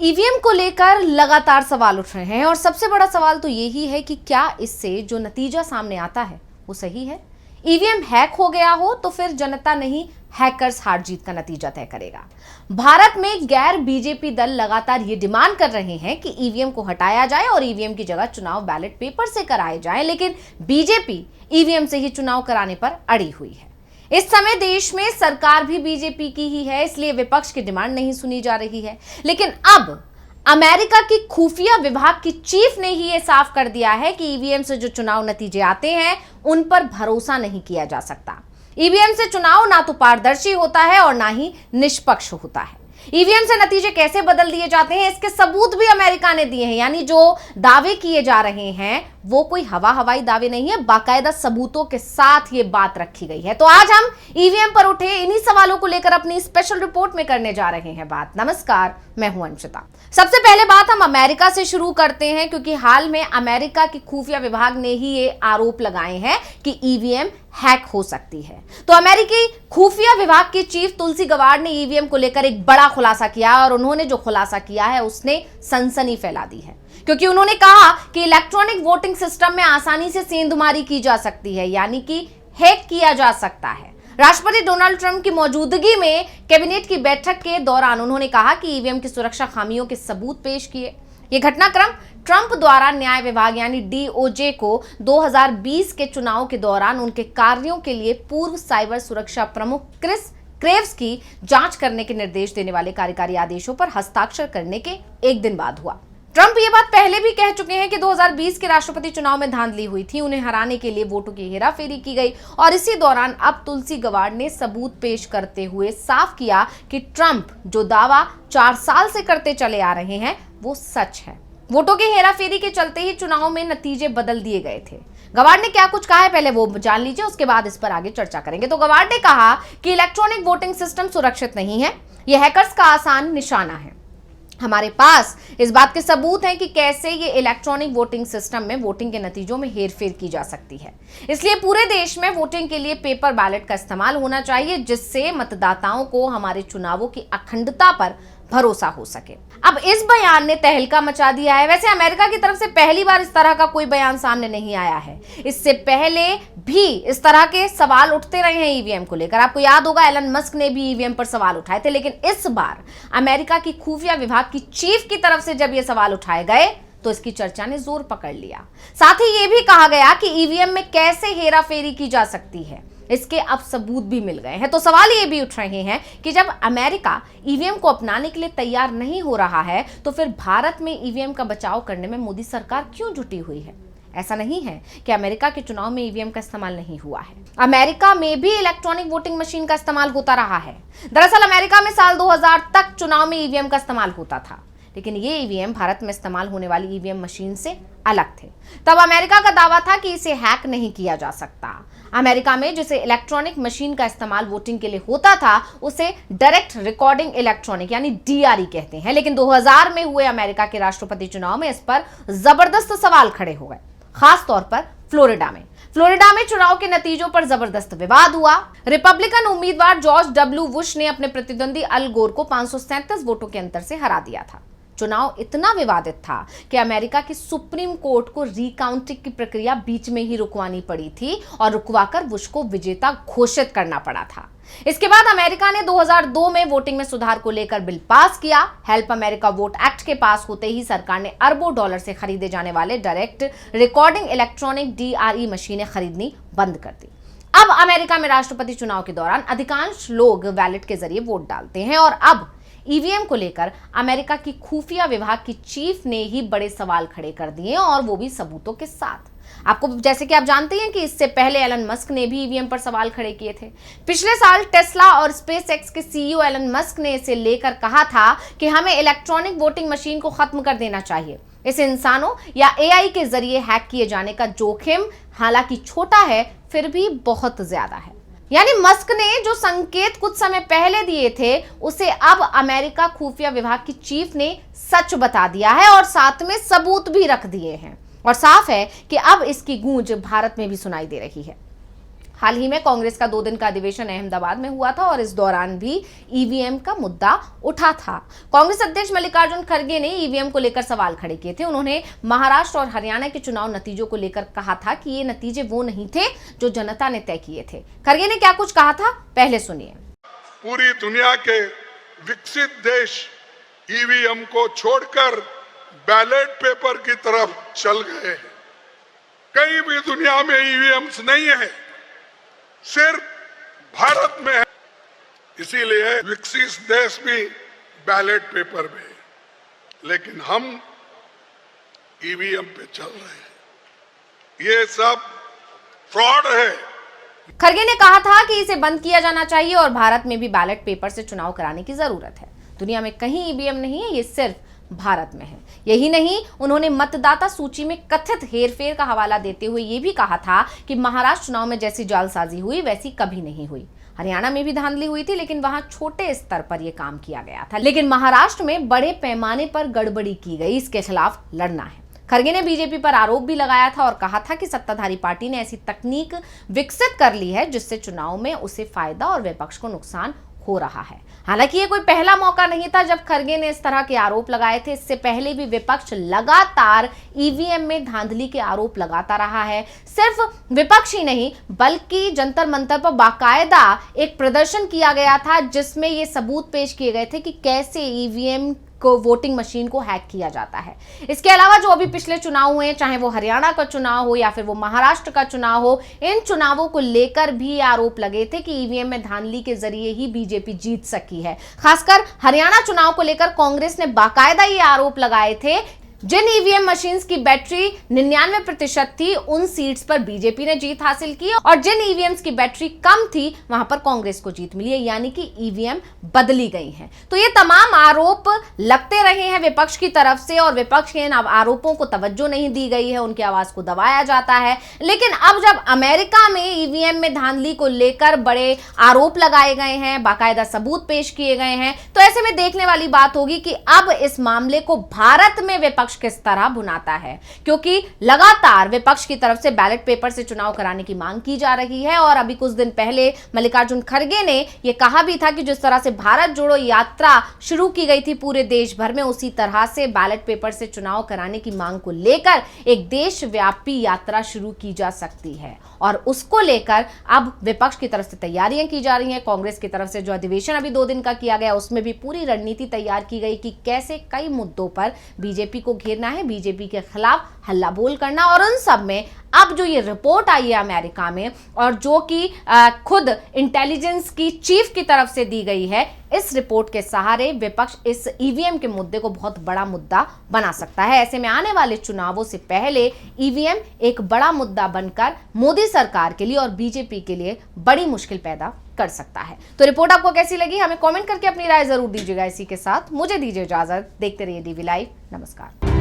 EVM को लेकर लगातार सवाल उठ रहे हैं और सबसे बड़ा सवाल तो यही है कि क्या इससे जो नतीजा सामने आता है वो सही है। ईवीएम हैक हो गया हो तो फिर जनता नहीं, हैकर्स हार जीत का नतीजा तय करेगा। भारत में गैर बीजेपी दल लगातार ये डिमांड कर रहे हैं कि ईवीएम को हटाया जाए और ईवीएम की जगह चुनाव बैलेट पेपर से कराए जाएं, लेकिन बीजेपी ईवीएम से ही चुनाव कराने पर अड़ी हुई है। इस समय देश में सरकार भी बीजेपी की ही है, इसलिए विपक्ष की डिमांड नहीं सुनी जा रही है। लेकिन अब अमेरिका की खुफिया विभाग की चीफ ने ही यह साफ कर दिया है कि ईवीएम से जो चुनाव नतीजे आते हैं उन पर भरोसा नहीं किया जा सकता। ईवीएम से चुनाव ना तो पारदर्शी होता है और ना ही निष्पक्ष होता है। ईवीएम से नतीजे कैसे बदल दिए जाते हैं इसके सबूत भी अमेरिका ने दिए हैं। यानी जो दावे किए जा रहे हैं वो कोई हवाई दावे नहीं है, बाकायदा सबूतों के साथ ये बात रखी गई है। तो आज हम ईवीएम पर उठे इन्हीं सवालों को लेकर अपनी स्पेशल रिपोर्ट में करने जा रहे हैं बात। नमस्कार, मैं हूं अंशिता। सबसे पहले बात हम अमेरिका से शुरू करते हैं, क्योंकि हाल में अमेरिका की खुफिया विभाग ने ही ये आरोप लगाए हैं कि ईवीएम हैक हो सकती है। तो अमेरिकी खुफिया विभाग की चीफ तुलसी गवार्ड ने ईवीएम को लेकर एक बड़ा खुलासा किया और उन्होंने जो खुलासा किया है उसने सनसनी फैला दी है, क्योंकि उन्होंने कहा कि इलेक्ट्रॉनिक वोटिंग सिस्टम में आसानी से सेंधमारी की जा सकती है, यानी कि हैक किया जा सकता है। राष्ट्रपति डोनाल्ड ट्रंप की मौजूदगी में कैबिनेट की बैठक के दौरान उन्होंने कहा कि ईवीएम की सुरक्षा खामियों के सबूत पेश किए। यह घटनाक्रम ट्रंप द्वारा न्याय विभाग यानी डीओजे को 2020 के चुनाव के दौरान उनके कार्यों के लिए पूर्व साइबर सुरक्षा प्रमुख क्रिस क्रेव्स की जांच करने के निर्देश देने वाले कार्यकारी आदेशों पर हस्ताक्षर करने के एक दिन बाद हुआ। ट्रंप ये बात पहले भी कह चुके हैं कि 2020 के राष्ट्रपति चुनाव में धांधली हुई थी, उन्हें हराने के लिए वोटों की हेराफेरी की गई और इसी दौरान अब तुलसी गवार्ड ने सबूत पेश करते हुए साफ किया कि ट्रंप जो दावा 4 साल से करते चले आ रहे हैं वो सच है। वोटों की हेराफेरी के चलते ही चुनाव में नतीजे बदल दिए गए थे। गवार्ड ने क्या कुछ कहा है पहले वो जान लीजिए, उसके बाद इस पर आगे चर्चा करेंगे। तो गवार्ड ने कहा कि इलेक्ट्रॉनिक वोटिंग सिस्टम सुरक्षित नहीं है, यह हैकर्स का आसान निशाना है। हमारे पास इस बात के सबूत हैं कि कैसे ये इलेक्ट्रॉनिक वोटिंग सिस्टम में वोटिंग के नतीजों में हेरफेर की जा सकती है। इसलिए पूरे देश में वोटिंग के लिए पेपर बैलेट का इस्तेमाल होना चाहिए, जिससे मतदाताओं को हमारे चुनावों की अखंडता पर भरोसा हो सके। अब इस बयान ने तहलका मचा दिया है। वैसे अमेरिका की तरफ से पहली बार इस तरह का कोई बयान सामने नहीं आया है, इससे पहले भी इस तरह के सवाल उठते रहे हैं ईवीएम को लेकर। आपको याद होगा एलन मस्क ने भी ईवीएम पर सवाल उठाए थे, लेकिन इस बार अमेरिका की खुफिया विभाग की चीफ की तरफ से जब ये सवाल उठाए गए तो इसकी चर्चा ने जोर पकड़ लिया। साथ ही ये भी कहा गया कि ईवीएम में कैसे हेराफेरी की जा सकती है, इसके अब सबूत भी मिल गए हैं। तो सवाल ये भी उठ रहे हैं कि जब अमेरिका ईवीएम को अपनाने के लिए तैयार नहीं हो रहा है तो फिर भारत में ईवीएम का बचाव करने में मोदी सरकार क्यों जुटी हुई है। ऐसा नहीं है कि अमेरिका के चुनाव में ईवीएम का इस्तेमाल नहीं हुआ है, अमेरिका में भी इलेक्ट्रॉनिक वोटिंग मशीन का इस्तेमाल होता रहा है। दरअसल अमेरिका में साल 2000 तक चुनाव में ईवीएम का इस्तेमाल होता था, लेकिन ये ईवीएम भारत में इस्तेमाल होने वाली ईवीएम मशीन से अलग थे। तब अमेरिका का दावा था कि इसे हैक नहीं किया जा सकता। अमेरिका में जिसे इलेक्ट्रॉनिक मशीन का इस्तेमाल वोटिंग के लिए होता था उसे डायरेक्ट रिकॉर्डिंग इलेक्ट्रॉनिक यानी डीआरई कहते हैं। लेकिन 2000 में हुए अमेरिका के राष्ट्रपति चुनाव में इस पर जबरदस्त सवाल खड़े हो गए, खास तौर पर फ्लोरिडा में चुनाव के नतीजों पर जबरदस्त विवाद हुआ। रिपब्लिकन उम्मीदवार जॉर्ज डब्ल्यू बुश ने अपने प्रतिद्वंदी अल गोर को 537 वोटों के अंतर से हरा दिया था। चुनाव इतना विवादित था कि अमेरिका की सुप्रीम कोर्ट को रिकाउंटिंग की प्रक्रिया बीच में ही रुकवानी पड़ी थी और रुकवाकर बुश को विजेता घोषित करना पड़ा था। इसके बाद अमेरिका ने 2002 में वोटिंग में सुधार को लेकर बिल पास किया। हेल्प अमेरिका वोट एक्ट के पास होते ही सरकार ने अरबों डॉलर से खरीदे जाने वाले डायरेक्ट रिकॉर्डिंग इलेक्ट्रॉनिक डीआरई मशीनें खरीदनी बंद कर दी। अब अमेरिका में राष्ट्रपति चुनाव के दौरान अधिकांश लोग बैलेट के जरिए वोट डालते हैं और अब ईवीएम को लेकर अमेरिका की खुफिया विभाग की चीफ ने ही बड़े सवाल खड़े कर दिए और वो भी सबूतों के साथ। आपको जैसे कि आप जानते हैं कि इससे पहले एलन मस्क ने भी ईवीएम पर सवाल खड़े किए थे। पिछले साल टेस्ला और स्पेसएक्स के सीईओ एलन मस्क ने इसे लेकर कहा था कि हमें इलेक्ट्रॉनिक वोटिंग मशीन को खत्म कर देना चाहिए। इस इंसानों या एआई के जरिए हैक किए जाने का जोखिम हालांकि छोटा है फिर भी बहुत ज्यादा है। यानी मस्क ने जो संकेत कुछ समय पहले दिए थे उसे अब अमेरिका खुफिया विभाग की चीफ ने सच बता दिया है और साथ में सबूत भी रख दिए हैं और साफ है कि अब इसकी गूंज भारत में भी सुनाई दे रही है। हाल ही में कांग्रेस का 2 दिन का अधिवेशन अहमदाबाद में हुआ था और इस दौरान भी ईवीएम का मुद्दा उठा था। कांग्रेस अध्यक्ष मल्लिकार्जुन खड़गे ने ईवीएम को लेकर सवाल खड़े किए थे। उन्होंने महाराष्ट्र और हरियाणा के चुनाव नतीजों को लेकर कहा था कि ये नतीजे वो नहीं थे जो जनता ने तय किए थे। खड़गे ने क्या कुछ कहा था, पहले सुनिए। पूरी दुनिया के विकसित देश ईवीएम को छोड़कर बैलेट पेपर की तरफ चल गए हैं। कहीं भी दुनिया में ईवीएम्स नहीं है, सिर्फ भारत में है। इसीलिए विकसित देश भी बैलेट पेपर में है, लेकिन हम ईवीएम पे चल रहे हैं। ये सब फ्रॉड है। खड़गे ने कहा था कि इसे बंद किया जाना चाहिए और भारत में भी बैलेट पेपर से चुनाव कराने की जरूरत है। दुनिया में कहीं ईवीएम नहीं है, ये सिर्फ भारत में है। यही नहीं, उन्होंने मतदाता सूची में कथित हेरफेर का हवाला देते हुए यह भी कहा था कि महाराष्ट्र चुनाव में जैसी जालसाजी हुई वैसी कभी नहीं हुई। हरियाणा में भी धांधली हुई थी, लेकिन वहां छोटे स्तर पर यह काम किया गया था, लेकिन महाराष्ट्र में बड़े पैमाने पर गड़बड़ी की गई। इसके खिलाफ लड़ना है। खड़गे ने बीजेपी पर आरोप भी लगाया था और कहा था कि सत्ताधारी पार्टी ने ऐसी तकनीक विकसित कर ली है जिससे चुनाव में उसे फायदा और विपक्ष को नुकसान हो रहा है। हालांकि ये कोई पहला मौका नहीं था जब खड़गे ने इस तरह के आरोप लगाए थे। इससे पहले भी विपक्ष लगातार ईवीएम में धांधली के आरोप लगाता रहा है। सिर्फ विपक्ष ही नहीं, बल्कि जंतर मंतर पर बाकायदा एक प्रदर्शन किया गया था जिसमें ये सबूत पेश किए गए थे कि कैसे ईवीएम को, वोटिंग मशीन को हैक किया जाता है। इसके अलावा जो अभी पिछले चुनाव हुए, चाहे वो हरियाणा का चुनाव हो या फिर वो महाराष्ट्र का चुनाव हो, इन चुनावों को लेकर भी आरोप लगे थे कि ईवीएम में धांधली के जरिए ही बीजेपी जीत सकी है। खासकर हरियाणा चुनाव को लेकर कांग्रेस ने बाकायदा ये आरोप लगाए थे। जिन ईवीएम मशीन्स की बैटरी 99% थी, उन सीट्स पर बीजेपी ने जीत हासिल की और जिन ईवीएम्स की बैटरी कम थी वहां पर कांग्रेस को जीत मिली है, यानी कि ईवीएम बदली गई हैं। तो ये तमाम आरोप लगते रहे हैं विपक्ष की तरफ से और विपक्ष के इन आरोपों को तवज्जो नहीं दी गई है, उनकी आवाज को दबाया जाता है। लेकिन अब जब अमेरिका में ईवीएम में धांधली को लेकर बड़े आरोप लगाए गए हैं, बाकायदा सबूत पेश किए गए हैं, तो ऐसे में देखने वाली बात होगी कि अब इस मामले को भारत में विपक्ष किस तरह भुनाता है, क्योंकि लगातार विपक्ष की तरफ से बैलेट पेपर से चुनाव कराने की मांग की जा रही है। और अभी कुछ दिन पहले मल्लिकार्जुन खड़गे ने यह कहा भी था कि जिस तरह से भारत जोड़ो यात्रा शुरू की गई थी पूरे देश भर में, उसी तरह से बैलेट पेपर से चुनाव कराने की मांग को लेकर एक देशव्यापी यात्रा शुरू की जा सकती है और उसको लेकर अब विपक्ष की तरफ से तैयारियां की जा रही हैं। कांग्रेस की तरफ से जो अधिवेशन अभी 2 दिन का किया गया, उसमें भी पूरी रणनीति तैयार की गई कि कैसे कई मुद्दों पर बीजेपी को घेरना है, बीजेपी के खिलाफ हल्ला बोल करना। और उन सब में अब जो ये रिपोर्ट आई है अमेरिका में और जो कि खुद इंटेलिजेंस की चीफ की तरफ से दी गई है, इस रिपोर्ट के सहारे विपक्ष इस ईवीएम के मुद्दे को बहुत बड़ा मुद्दा बना सकता है। ऐसे में आने वाले चुनावों से पहले ईवीएम एक बड़ा मुद्दा बनकर मोदी सरकार के लिए और बीजेपी के लिए बड़ी मुश्किल पैदा कर सकता है। तो रिपोर्ट आपको कैसी लगी, हमें कमेंट करके अपनी राय जरूर दीजिएगा। इसी के साथ मुझे दीजिए इजाजत। देखते रहिए डीवी लाइव। नमस्कार।